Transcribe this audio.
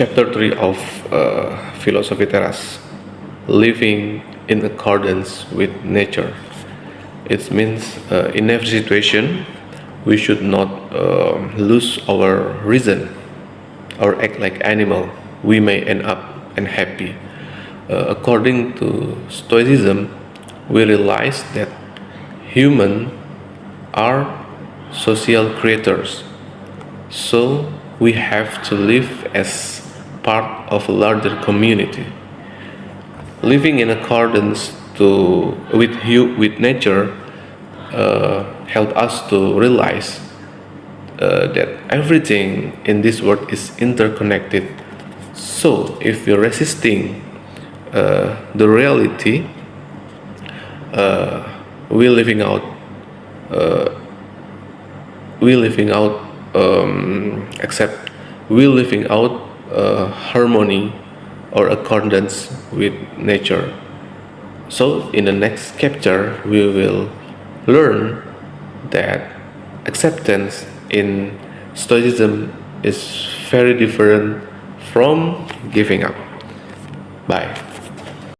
Chapter 3 of Filosofi Teras, living in accordance with nature. It means in every situation we should not lose our reason or act like animal. We may end up unhappy. According to Stoicism, we realize that humans are social creatures, so we have to live as part of a larger community. Living in accordance with nature help us to realize that everything in this world is interconnected. So if we're resisting the reality, we're living out except we're living out harmony or accordance with nature. So in the next chapter we will learn that acceptance in Stoicism is very different from giving up. Bye.